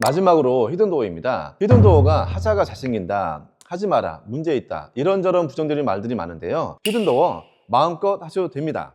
마지막으로 히든도어입니다. 히든도어가 하자가 잘생긴다, 하지 마라, 문제 있다, 이런저런 부정적인 말들이 많은데요. 히든도어 마음껏 하셔도 됩니다.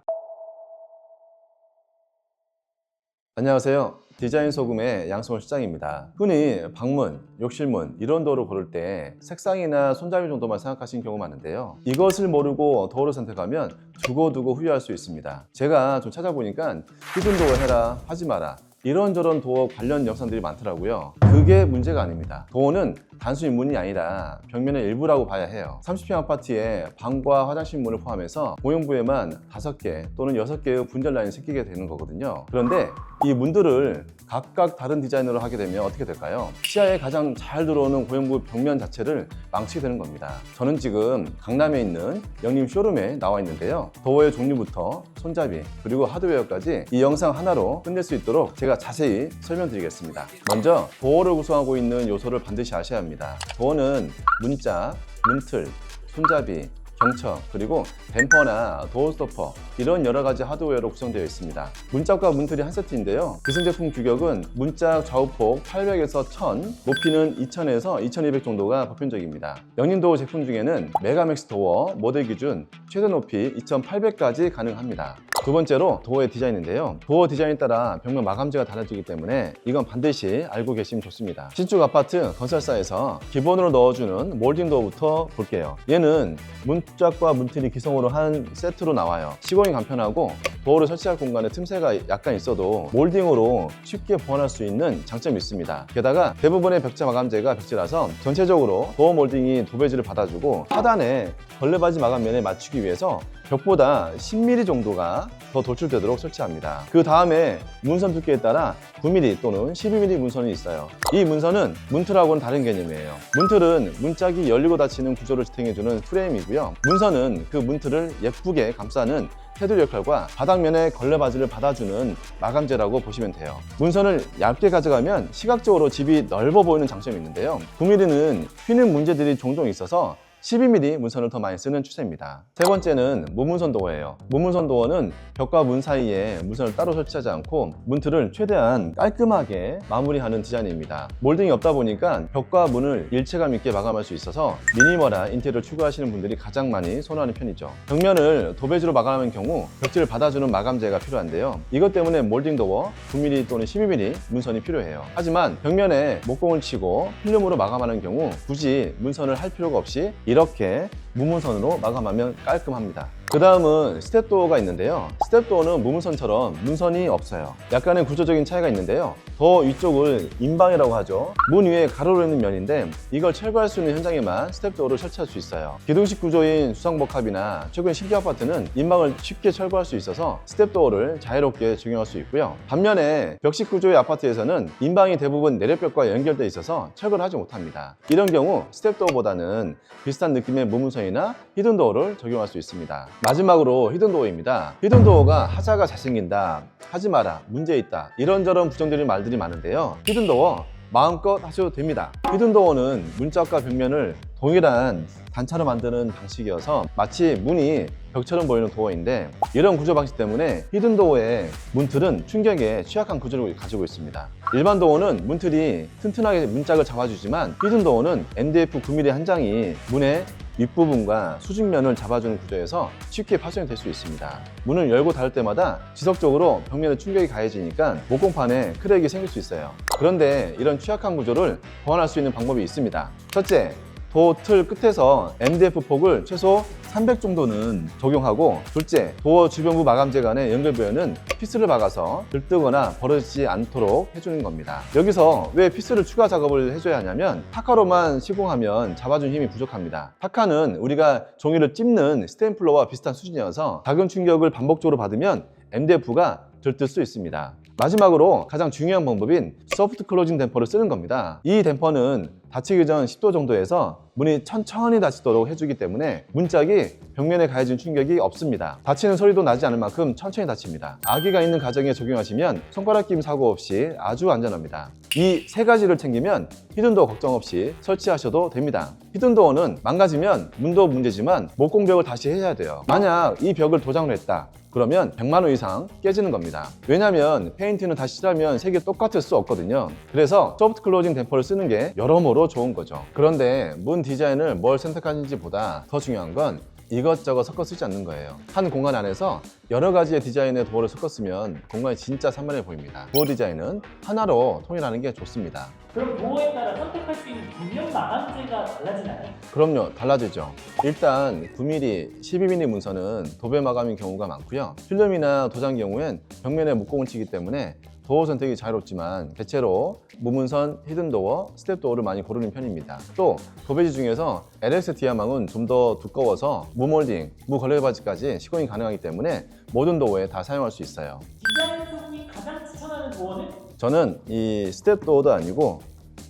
안녕하세요. 디자인 소금의 양승월 실장입니다. 흔히 방문, 욕실문 이런 도어를 고를 때 색상이나 손잡이 정도만 생각하시는 경우 많은데요. 이것을 모르고 도어를 선택하면 두고두고 후회할 수 있습니다. 제가 좀 찾아보니까 히든도어 해라, 하지 마라, 이런저런 도어 관련 영상들이 많더라고요. 그게 문제가 아닙니다. 도어는 단순히 문이 아니라 벽면의 일부라고 봐야 해요. 30평 아파트에 방과 화장실 문을 포함해서 고용부에만 5개 또는 6개의 분절 라인이 생기게 되는 거거든요. 그런데 이 문들을 각각 다른 디자인으로 하게 되면 어떻게 될까요? 시야에 가장 잘 들어오는 고용부 벽면 자체를 망치게 되는 겁니다. 저는 지금 강남에 있는 영림 쇼룸에 나와 있는데요. 도어의 종류부터 손잡이 그리고 하드웨어까지 이 영상 하나로 끝낼 수 있도록 제가 자세히 설명드리겠습니다. 먼저 도어를 구성하고 있는 요소를 반드시 아셔야 합니다. 도어는 문짝, 문틀, 손잡이, 경첩, 그리고 댐퍼나 도어 스토퍼 이런 여러 가지 하드웨어로 구성되어 있습니다. 문짝과 문틀이 한 세트인데요. 기성제품 규격은 문짝 좌우폭 800에서 1000, 높이는 2000에서 2200 정도가 보편적입니다. 영림도어 제품 중에는 메가맥스 도어 모델 기준 최대 높이 2800까지 가능합니다. 두 번째로 도어의 디자인인데요. 도어 디자인에 따라 벽면 마감재가 달라지기 때문에 이건 반드시 알고 계시면 좋습니다. 신축 아파트 건설사에서 기본으로 넣어주는 몰딩 도어부터 볼게요. 얘는 문짝과 문틀이 기성으로 한 세트로 나와요. 시공이 간편하고 도어를 설치할 공간에 틈새가 약간 있어도 몰딩으로 쉽게 보완할 수 있는 장점이 있습니다. 게다가 대부분의 벽체 마감재가 벽지라서 전체적으로 도어 몰딩이 도배지를 받아주고 하단에 걸레바지 마감면에 맞추기 위해서 벽보다 10mm 정도가 더 돌출되도록 설치합니다. 그 다음에 문선 두께에 따라 9mm 또는 12mm 문선이 있어요. 이 문선은 문틀하고는 다른 개념이에요. 문틀은 문짝이 열리고 닫히는 구조를 지탱해주는 프레임이고요. 문선은 그 문틀을 예쁘게 감싸는 테두리 역할과 바닥면에 걸레바지를 받아주는 마감재라고 보시면 돼요. 문선을 얇게 가져가면 시각적으로 집이 넓어 보이는 장점이 있는데요. 9mm는 휘는 문제들이 종종 있어서 12mm 문선을 더 많이 쓰는 추세입니다. 세 번째는 무문선 도어예요. 무문선 도어는 벽과 문 사이에 문선을 따로 설치하지 않고 문틀을 최대한 깔끔하게 마무리하는 디자인입니다. 몰딩이 없다 보니까 벽과 문을 일체감 있게 마감할 수 있어서 미니멀한 인테리어를 추구하시는 분들이 가장 많이 선호하는 편이죠. 벽면을 도배지로 마감하는 경우 벽지를 받아주는 마감재가 필요한데요. 이것 때문에 몰딩 도어 9mm 또는 12mm 문선이 필요해요. 하지만 벽면에 목공을 치고 필름으로 마감하는 경우 굳이 문선을 할 필요가 없이 이렇게 무문선으로 마감하면 깔끔합니다. 그 다음은 스텝도어가 있는데요. 스텝도어는 무문선처럼 문선이 없어요. 약간의 구조적인 차이가 있는데요. 더 위쪽을 인방이라고 하죠. 문 위에 가로로 있는 면인데 이걸 철거할 수 있는 현장에만 스텝도어를 설치할 수 있어요. 기둥식 구조인 수상복합이나 최근 신규 아파트는 인방을 쉽게 철거할 수 있어서 스텝도어를 자유롭게 적용할 수 있고요. 반면에 벽식 구조의 아파트에서는 인방이 대부분 내력벽과 연결되어 있어서 철거를 하지 못합니다. 이런 경우 스텝도어보다는 비슷한 느낌의 무문선이나 히든도어를 적용할 수 있습니다. 마지막으로 히든도어입니다. 히든도어가 하자가 잘생긴다, 하지 마라, 문제 있다, 이런저런 부정적인 말들이 많은데요. 히든도어 마음껏 하셔도 됩니다. 히든도어는 문짝과 벽면을 동일한 단차로 만드는 방식이어서 마치 문이 벽처럼 보이는 도어인데 이런 구조 방식 때문에 히든도어의 문틀은 충격에 취약한 구조를 가지고 있습니다. 일반 도어는 문틀이 튼튼하게 문짝을 잡아주지만 히든도어는 MDF 9mm 한 장이 문의 윗부분과 수직면을 잡아주는 구조에서 쉽게 파손이 될 수 있습니다. 문을 열고 닫을 때마다 지속적으로 벽면에 충격이 가해지니까 목공판에 크랙이 생길 수 있어요. 그런데 이런 취약한 구조를 보완할 수 있는 방법이 있습니다. 첫째, 도어 틀 끝에서 MDF 폭을 최소 300 정도는 적용하고, 둘째, 도어 주변부 마감재 간의 연결부에는 피스를 박아서 들뜨거나 벌어지지 않도록 해주는 겁니다. 여기서 왜 피스를 추가 작업을 해줘야 하냐면 타카로만 시공하면 잡아준 힘이 부족합니다. 타카는 우리가 종이를 찝는 스테인플러와 비슷한 수준이어서 작은 충격을 반복적으로 받으면 MDF가 들뜰 수 있습니다. 마지막으로 가장 중요한 방법인 소프트 클로징 댐퍼를 쓰는 겁니다. 이 댐퍼는 닫히기 전 10도 정도에서 문이 천천히 닫히도록 해주기 때문에 문짝이 벽면에 가해진 충격이 없습니다. 닫히는 소리도 나지 않을 만큼 천천히 닫힙니다. 아기가 있는 가정에 적용하시면 손가락 끼임 사고 없이 아주 안전합니다. 이 세 가지를 챙기면 히든도어 걱정 없이 설치하셔도 됩니다. 히든도어는 망가지면 문도 문제지만 목공벽을 다시 해야 돼요. 만약 이 벽을 도장을 했다, 그러면 100만 원 이상 깨지는 겁니다. 왜냐면 페인트는 다시 칠하면 색이 똑같을 수 없거든요. 그래서 소프트 클로징 댐퍼를 쓰는 게 여러모로 좋은 거죠. 그런데 문 디자인을 뭘 선택하는지 보다 더 중요한 건 이것저것 섞어 쓰지 않는 거예요. 한 공간 안에서 여러 가지의 디자인의 도어를 섞어 쓰면 공간이 진짜 산만해 보입니다. 도어 디자인은 하나로 통일하는 게 좋습니다. 그럼 도어에 따라 선택할 수 있는 구명 마감재가 달라지나요? 그럼요, 달라지죠. 일단 9mm, 12mm 문선은 도배 마감인 경우가 많고요. 필름이나 도장 경우엔 벽면에 목공을 치기 때문에 도어 선택이 자유롭지만 대체로 무문선, 히든도어, 스텝도어를 많이 고르는 편입니다. 또 도배지 중에서 LX 디아망은 좀 더 두꺼워서 무몰딩, 무걸레바지까지 시공이 가능하기 때문에 모든 도어에 다 사용할 수 있어요. 디자인 소분이 가장 추천하는 도어는? 저는 이 스텝도어도 아니고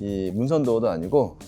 이 문선도어도 아니고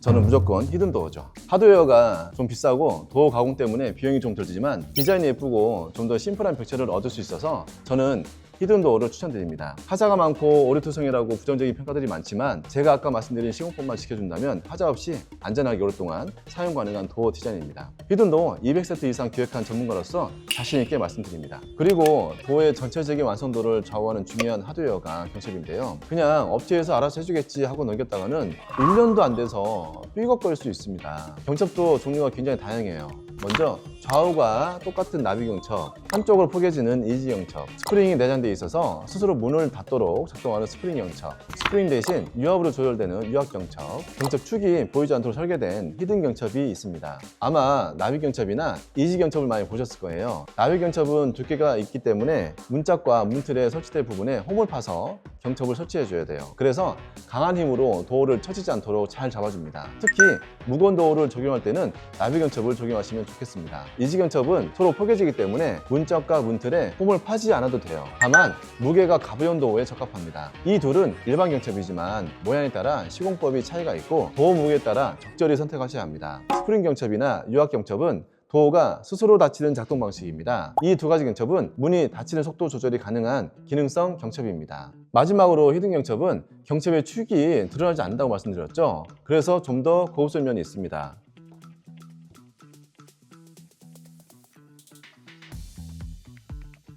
저는 무조건 히든도어죠. 하드웨어가 좀 비싸고 도어 가공 때문에 비용이 좀 들지만 디자인이 예쁘고 좀 더 심플한 벽체를 얻을 수 있어서 저는 히든도어를 추천드립니다. 하자가 많고 오류투성이라고 부정적인 평가들이 많지만 제가 아까 말씀드린 시공법만 지켜준다면 하자 없이 안전하게 오랫동안 사용 가능한 도어 디자인입니다. 히든도어 200세트 이상 기획한 전문가로서 자신 있게 말씀드립니다. 그리고 도어의 전체적인 완성도를 좌우하는 중요한 하드웨어가 경첩인데요. 그냥 업체에서 알아서 해주겠지 하고 넘겼다가는 1년도 안 돼서 삐걱거릴 수 있습니다. 경첩도 종류가 굉장히 다양해요. 먼저 좌우가 똑같은 나비 경첩, 한쪽으로 포개지는 이지 경첩, 스프링이 내장되어 있어서 스스로 문을 닫도록 작동하는 스프링 경첩, 스프링 대신 유압으로 조절되는 유압 경첩, 경첩 축이 보이지 않도록 설계된 히든 경첩이 있습니다. 아마 나비 경첩이나 이지 경첩을 많이 보셨을 거예요. 나비 경첩은 두께가 있기 때문에 문짝과 문틀에 설치될 부분에 홈을 파서 경첩을 설치해줘야 돼요. 그래서 강한 힘으로 도어를 처지지 않도록 잘 잡아줍니다. 특히 무거운 도어를 적용할 때는 나비 경첩을 적용하시면 좋겠습니다. 이지 경첩은 서로 포개지기 때문에 문짝과 문틀에 홈을 파지 않아도 돼요. 다만 무게가 가벼운 도어에 적합합니다. 이 둘은 일반 경첩이지만 모양에 따라 시공법이 차이가 있고 도어 무게에 따라 적절히 선택하셔야 합니다. 스프링 경첩이나 유압 경첩은 도어가 스스로 닫히는 작동 방식입니다. 이 두 가지 경첩은 문이 닫히는 속도 조절이 가능한 기능성 경첩입니다. 마지막으로 히든 경첩은 경첩의 축이 드러나지 않는다고 말씀드렸죠. 그래서 좀 더 고급스러운 면이 있습니다.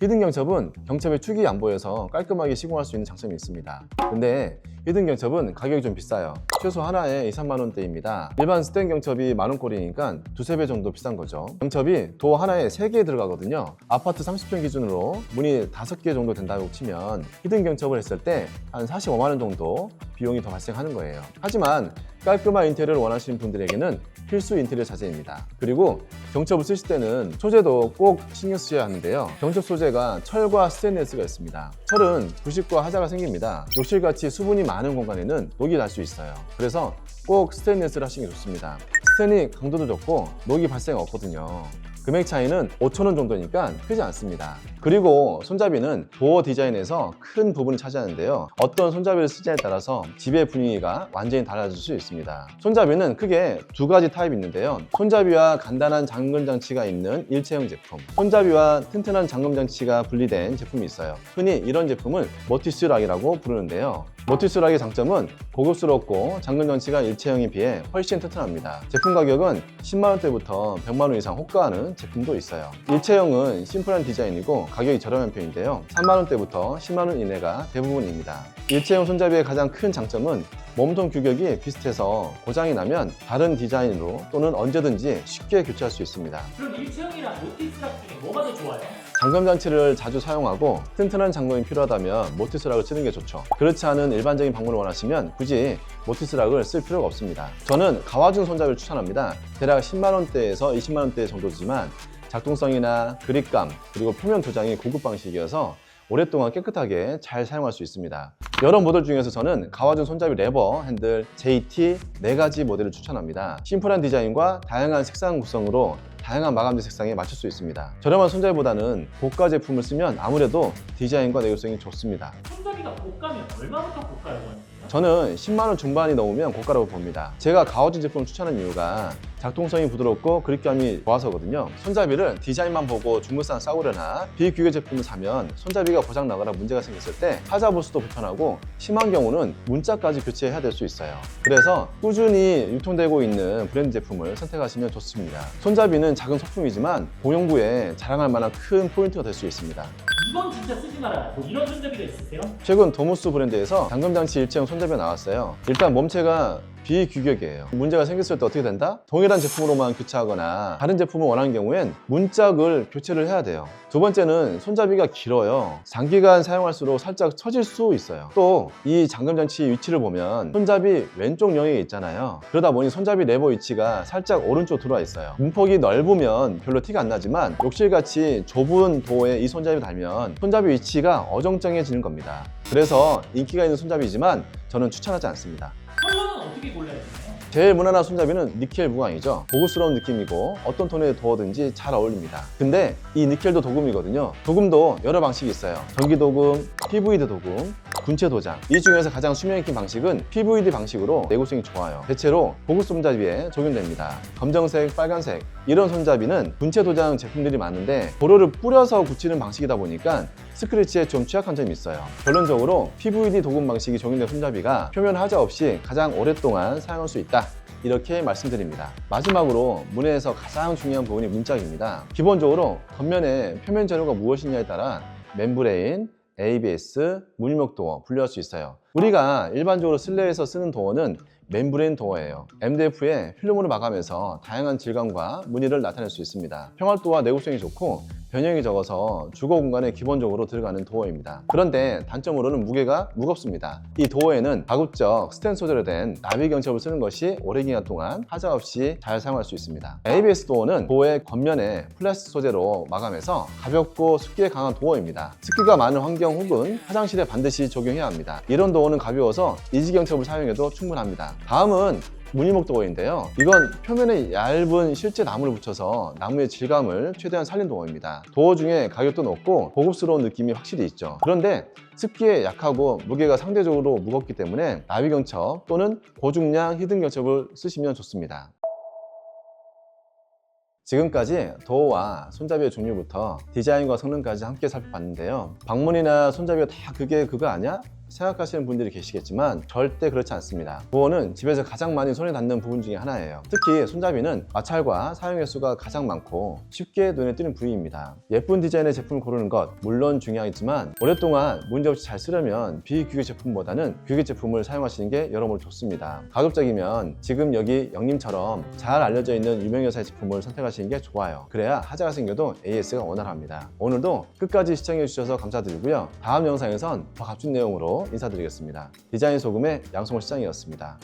히든 경첩은 경첩의 축이 안 보여서 깔끔하게 시공할 수 있는 장점이 있습니다. 근데 히든 경첩은 가격이 좀 비싸요. 최소 하나에 2, 3만 원대입니다. 일반 스텐 경첩이 만원꼴이니까 두세 배 정도 비싼 거죠. 경첩이 도어 하나에 3개 들어가거든요. 아파트 30평 기준으로 문이 5개 정도 된다고 치면 히든 경첩을 했을 때 한 45만 원 정도 비용이 더 발생하는 거예요. 하지만 깔끔한 인테리어를 원하시는 분들에게는 필수 인테리어 자재입니다. 그리고 경첩을 쓰실 때는 소재도 꼭 신경 쓰셔야 하는데요. 경첩 소재가 철과 스테인리스가 있습니다. 철은 부식과 하자가 생깁니다. 욕실같이 수분이 많은 공간에는 녹이 날 수 있어요. 그래서 꼭 스테인리스를 하시는 게 좋습니다. 스텐이 강도도 좋고 녹이 발생 없거든요. 금액 차이는 5,000원 정도니까 크지 않습니다. 그리고 손잡이는 도어 디자인에서 큰 부분을 차지하는데요. 어떤 손잡이를 쓰냐에 따라서 집의 분위기가 완전히 달라질 수 있습니다. 손잡이는 크게 두 가지 타입이 있는데요. 손잡이와 간단한 잠금 장치가 있는 일체형 제품, 손잡이와 튼튼한 잠금 장치가 분리된 제품이 있어요. 흔히 이런 제품을 머티스락이라고 부르는데요. 머티스락의 장점은 고급스럽고 잠금 장치가 일체형에 비해 훨씬 튼튼합니다. 제품 가격은 10만 원대부터 100만 원 이상 호가하는 제품도 있어요. 일체형은 심플한 디자인이고 가격이 저렴한 편인데요. 3만 원대부터 10만 원 이내가 대부분입니다. 일체형 손잡이의 가장 큰 장점은 몸통 규격이 비슷해서 고장이 나면 다른 디자인으로 또는 언제든지 쉽게 교체할 수 있습니다. 그럼 일체형이랑 모티스락 중에 뭐가 더 좋아요? 잠금 장치를 자주 사용하고 튼튼한 잠금이 필요하다면 모티스락을 쓰는 게 좋죠. 그렇지 않은 일반적인 방문을 원하시면 굳이 모티스락을 쓸 필요가 없습니다. 저는 가와준 손잡이를 추천합니다. 대략 10만 원대에서 20만 원대 정도지만 작동성이나 그립감 그리고 표면 도장이 고급 방식이어서 오랫동안 깨끗하게 잘 사용할 수 있습니다. 여러 모델 중에서 저는 가와준 손잡이 레버, 핸들, JT 4가지 모델을 추천합니다. 심플한 디자인과 다양한 색상 구성으로 다양한 마감재 색상에 맞출 수 있습니다. 저렴한 손잡이보다는 고가 제품을 쓰면 아무래도 디자인과 내구성이 좋습니다. 손잡이가 고가면 얼마부터 고가라고 하는 거예요? 저는 10만 원 중반이 넘으면 고가라고 봅니다. 제가 가와준 제품을 추천한 이유가 작동성이 부드럽고 그립감이 좋아서거든요. 손잡이를 디자인만 보고 중국산 싸구려나 비규격 제품을 사면 손잡이가 고장나거나 문제가 생겼을 때 찾아볼 수도 불편하고 심한 경우는 문자까지 교체해야 될 수 있어요. 그래서 꾸준히 유통되고 있는 브랜드 제품을 선택하시면 좋습니다. 손잡이는 작은 소품이지만 공용부에 자랑할 만한 큰 포인트가 될 수 있습니다. 이건 진짜 쓰지 말아요. 뭐 이런 손잡이가 있으세요? 최근 도무스 브랜드에서 잠금장치 일체형 손잡이가 나왔어요. 일단 몸체가 비규격이에요. 문제가 생겼을 때 어떻게 된다? 동일한 제품으로만 교체하거나 다른 제품을 원하는 경우엔 문짝을 교체를 해야 돼요. 두 번째는 손잡이가 길어요. 장기간 사용할수록 살짝 처질 수 있어요. 또 이 잠금장치 위치를 보면 손잡이 왼쪽 영역에 있잖아요. 그러다 보니 손잡이 레버 위치가 살짝 오른쪽 들어와 있어요. 문폭이 넓으면 별로 티가 안 나지만 욕실같이 좁은 도어에 이 손잡이 달면 손잡이 위치가 어정쩡해지는 겁니다. 그래서 인기가 있는 손잡이지만 저는 추천하지 않습니다. 컬러는 어떻게 골라야 되나요? 제일 무난한 손잡이는 니켈 무광이죠. 고급스러운 느낌이고 어떤 톤의 도어든지 잘 어울립니다. 근데 이 니켈도 도금이거든요. 도금도 여러 방식이 있어요. 전기 도금, PVD 도금, 군체 도장. 이 중에서 가장 수명 있는 방식은 PVD 방식으로 내구성이 좋아요. 대체로 고급 손잡이에 적용됩니다. 검정색, 빨간색 이런 손잡이는 군체 도장 제품들이 많은데 도료를 뿌려서 굳히는 방식이다 보니까 스크래치에 좀 취약한 점이 있어요. 결론적으로 PVD 도금 방식이 적용된 손잡이가 표면 하자 없이 가장 오랫동안 사용할 수 있다. 이렇게 말씀드립니다. 마지막으로 문해에서 가장 중요한 부분이 문짝입니다. 기본적으로 겉면의 표면 재료가 무엇이냐에 따라 멤브레인, ABS, 물유목 도어 분류할 수 있어요. 우리가 일반적으로 실내에서 쓰는 도어는 멤브레인 도어예요. MDF에 필름으로 마감해서 다양한 질감과 무늬를 나타낼 수 있습니다. 평활도와 내구성이 좋고 변형이 적어서 주거 공간에 기본적으로 들어가는 도어입니다. 그런데 단점으로는 무게가 무겁습니다. 이 도어에는 가급적 스텐 소재로 된 나비 경첩을 쓰는 것이 오랜 기간 동안 하자 없이 잘 사용할 수 있습니다. ABS 도어는 도어의 겉면에 플라스틱 소재로 마감해서 가볍고 습기에 강한 도어입니다. 습기가 많은 환경 혹은 화장실에 반드시 적용해야 합니다. 이런 도어는 가벼워서 이지 경첩을 사용해도 충분합니다. 다음은 무늬목 도어인데요. 이건 표면에 얇은 실제 나무를 붙여서 나무의 질감을 최대한 살린 도어입니다. 도어 중에 가격도 높고 고급스러운 느낌이 확실히 있죠. 그런데 습기에 약하고 무게가 상대적으로 무겁기 때문에 나비 경첩 또는 고중량 히든 경첩을 쓰시면 좋습니다. 지금까지 도어와 손잡이의 종류부터 디자인과 성능까지 함께 살펴봤는데요. 방문이나 손잡이가 다 그게 그거 아니야? 생각하시는 분들이 계시겠지만 절대 그렇지 않습니다. 도어는 집에서 가장 많이 손에 닿는 부분 중에 하나예요. 특히 손잡이는 마찰과 사용 횟수가 가장 많고 쉽게 눈에 띄는 부위입니다. 예쁜 디자인의 제품을 고르는 것 물론 중요하지만 오랫동안 문제없이 잘 쓰려면 비규격 제품보다는 규격 제품을 사용하시는 게 여러모로 좋습니다. 가급적이면 지금 여기 영님처럼 잘 알려져 있는 유명 회사의 제품을 선택하시는 게 좋아요. 그래야 하자가 생겨도 AS가 원활합니다. 오늘도 끝까지 시청해 주셔서 감사드리고요. 다음 영상에선 더 값진 내용으로 인사드리겠습니다. 디자인 소금의 양성호 시장이었습니다.